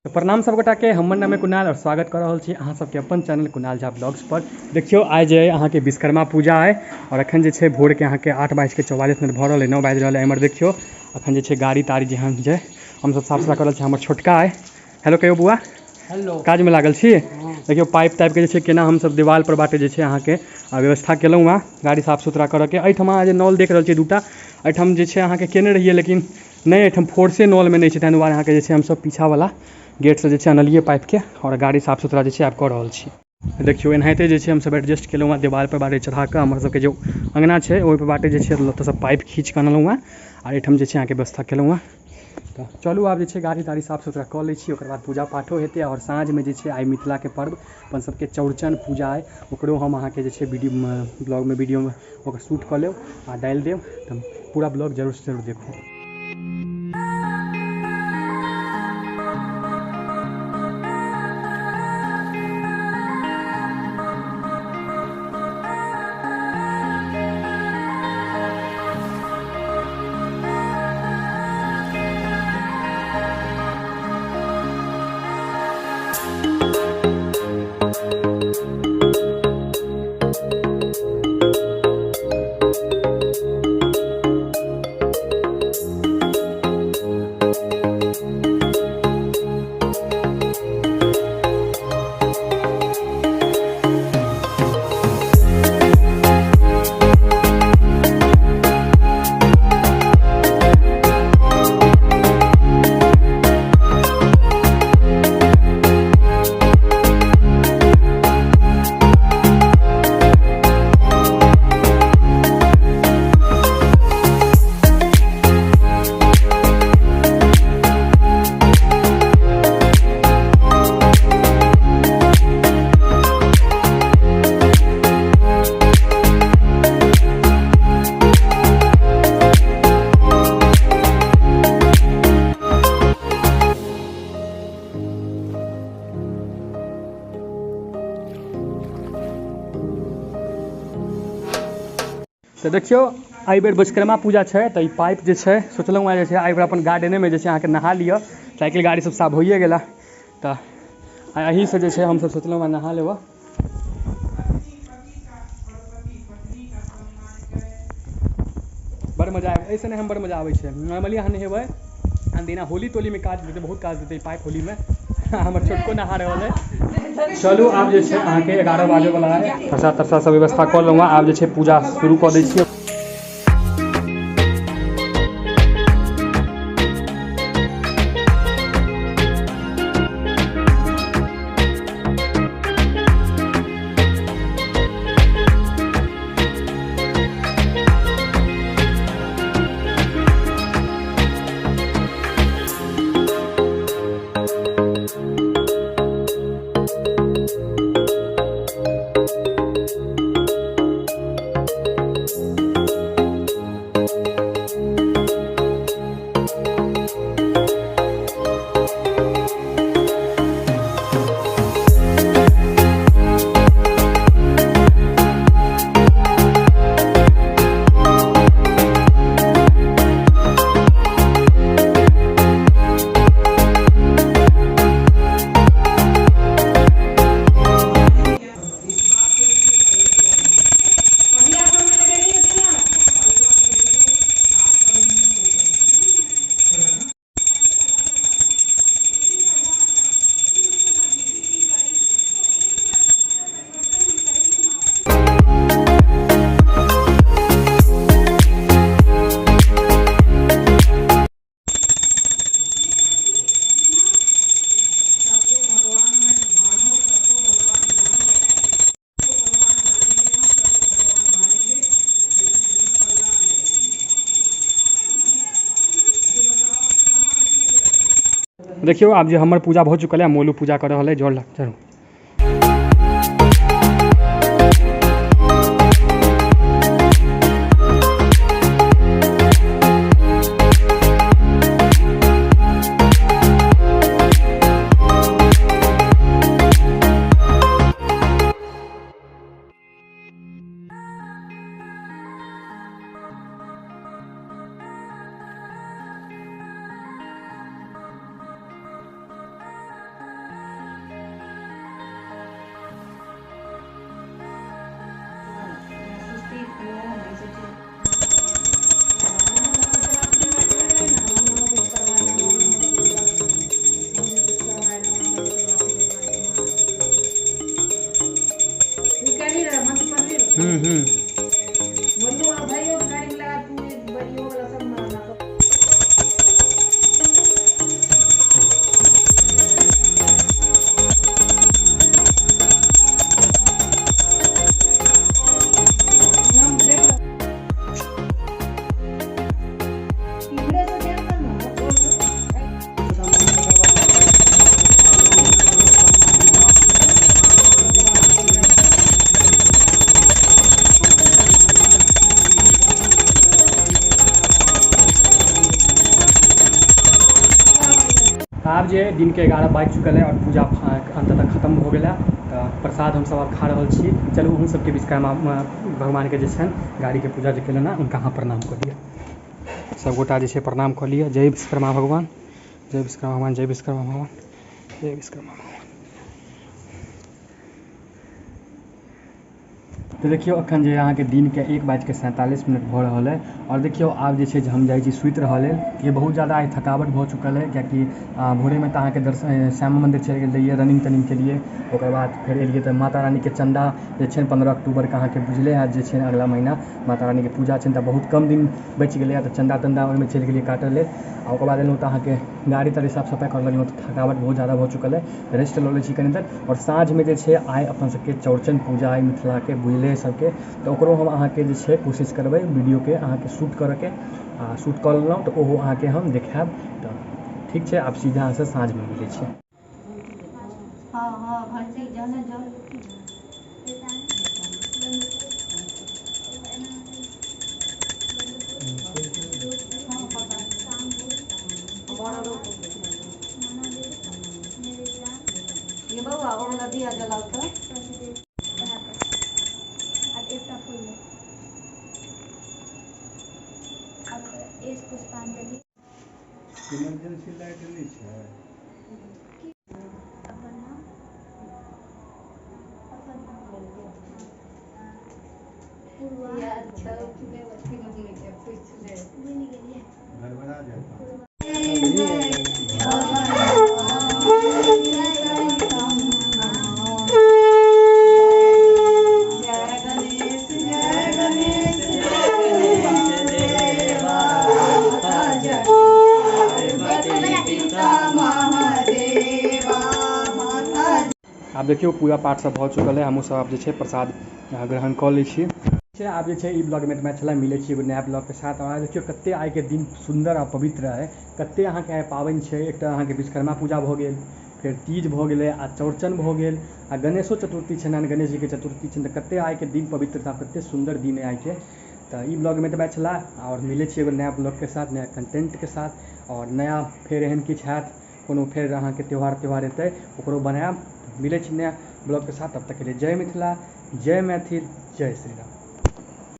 तो प्रणाम सब गोटा के, हमर नाम है कुणाल और स्वागत कर रहल छी अहाँ सबके अपन चैनल कुणाल झा ब्लॉग्स पर। देखियो आज जे अहाँ के विश्वकर्मा पूजा है और अखन जे छै भोर के अहाँ के 8:44 भऽ रहल है, 9 बाजि रहल है। एमर देखियो अखन जे छै गाड़ी ताड़ी जेहन जे हम सब साफ सुथरा कर रहल छी। हमर छोटका है, हेलो कहियो बुआ, हेलो काज में लागल छी। देखियो पाइप ताइप के जे छै केना हम सब दीवार पर बाटे जे छै अहाँ के व्यवस्था केलहुँ हँ गाड़ी साफ सुथरा करऽ के। एहिठमा जे नल देख रहल छी दूटा, एहिठाम जे छै अहाँ के केने रहिए लेकिन नहीं, एहिठाम फोर्से नल में नहीं छै, ताहि दुआरे अहाँ के जे छै हम सब पीछा वाला गेट से जे छै अनलिए पाइप के और गाड़ी साफ सुथरा जे छै आब कऽ रहल छी। देखियो एनाहिते जे छै हम सब एडजस्ट केलहुँ हँ दीवार पर बाटे चढ़ा के। हमर सबके जो अंगना छै ओहि पर बाटे जे छै ओतऽ से पाइप खींच के अनलहुँ हँ और एहिठाम जे छै अहाँ के व्यवस्था केलहुँ हँ। तो चलू आब जे छै गाड़ी ताड़ी साफ सुथरा कऽ लै छी, ओकर बाद पूजा पाठो हेतै। और साँझ में जे छै आइ मिथिला के पर्व अपन सबके चौड़चन पूजा है, ओकरो हम अहाँ के जे छै वीडियो ब्लॉग में वीडियो में ओकर शूट कऽ लेब आ डालि देब। तऽ पूरा ब्लॉग जरूर से जरूर देखू। तो देखियो एहि बेर विश्वकर्मा पूजा है, तो ये पाइप जो है सोचलहुँ जे छै एहि बेर अपन गार्डने में जे छै अहाँ के नहा लिअ। साइकिल गाड़ी सब साफ होइए गेला, तो यहीं से जे छै हम सब सोचलहुँ नहा लेब। बड़ मजा आबै, ऐसे नहीं हम बड़ मजा आबै छै। नॉर्मली अहाँ नहेबै अनदिना होली तोली में काज देते, बहुत काज देते पाइप होली में। हमर छोटको नहा रहल है। चलू आब जे छै अहाँ के 11 बाजे वाला है, फरसा तरसा सब व्यवस्था कर लूँ। आब जे छै पूजा शुरू कर दै छियै। देखियो आब जो हमर पूजा हो चुकल है, मोलू पूजा कर रहा है, जोर चलू। बोलू अब भाइयों के गाड़ी में लगा तू बड़ियों वाला सब मारना तो नाम देख इधर से क्या करना आब जे दिन के 11 बाजि चुकल है और पूजा अंततः खत्म हो गया। तो प्रसाद हम सब आब खा रहा छी। चलू हम सबके विश्वकर्मा भगवान के जे छनि गाड़ी के पूजा जे केलन उनका अहाँ प्रणाम कऽ लिअ। सब गोटा जे छै प्रणाम कऽ लिअ। जय विश्वकर्मा भगवान, जय विश्वकर्मा भगवान, जय विश्वकर्मा भगवान, जय विश्वकर्मा भगवान। तो देखियो अखन जे अहाँके दिन के 1:47 भऽ रहल है और देखियो आब जे छै जे हम जाइ छी सुति रहल है। ये बहुत ज़्यादा आइ थकावट भऽ चुकल है कियाकि भोरे में तो अहाँके दर्शन श्यामा मंदिर चलि गेल रहिए रनिंग तनिंग के लिए। ओकर बाद फिर एलिए तो माता रानी के चंदा जे छै 15 अक्टूबर के अहाँके बुझले हैत जे छै अगला महीना माता रानी के पूजा छै। तो बहुत कम दिन बचि गेलै तो चंदा तंदा ओहिमे चलि गेलिए काटऽ लेल। आ ओकर बाद एलहुँ तो अहाँके गाड़ी ताड़ी साफ सफाई कर लेलहुँ। तो थकावट बहुत ज़्यादा भऽ चुकल है, रेस्ट लऽ लै छी कनि देर। और साँझ में जे छै आइ अपन सबके चौड़चन पूजा है मिथिला के बुझले सबके। तो ओकरो हम अहाँके जे छै कोशिश करबै वीडियो के अहाँके शूट करऽ के आ शूट कऽ लेलहुँ तो ओहो अहाँके हम देखायब। तो ठीक छै, आब सीधा अहाँसँ साँझ में मिलै छी। हां हां घंटी जाने जाओ ये बउआ वो वाला दिया जलाओ तो अब एकटा फूल ले अब इस पुष्पांजलि इमरजेंसी लाइट नहीं छै। अपन नाम पूर्वा यार चल चुके बच्चे को लेके पूछ ले भूल गेलिए गड़बड़ा जाता। आब देखियो पूजा पाठ सब भऽ चुकल है। हमहूँ सब आब जे छै प्रसाद ग्रहण कऽ लै छी। आब जे छै ई ब्लॉग में एतबा छलै। मिलै छी एगो नया ब्लॉग के साथ। और देखियो कते आइ के दिन सुंदर आ पवित्र है। कते अहाँके आइ पाबनि छै। एकटा अहाँके विश्वकर्मा पूजा भऽ गेल, फिर तीज भऽ गेलै आ चौड़चन भऽ गेल आ गणेशो चतुर्थी छनि, गणेश जी के चतुर्थी छनि। तऽ कते आइ के दिन पवित्रता कते सुंदर दिन है आइ के। तो ई ब्लॉग में एतबा छलै और मिलै छी एगो नया ब्लॉग के साथ, नया कंटेंट के साथ। और नया फेर एहन किछु हैत कोनो फेर अहाँके त्यौहार एतै ओकरो बनायब। मिलै छी नया ब्लॉग के साथ। तब तक के लिए जय मिथिला, जय मैथिल, जय श्री राम।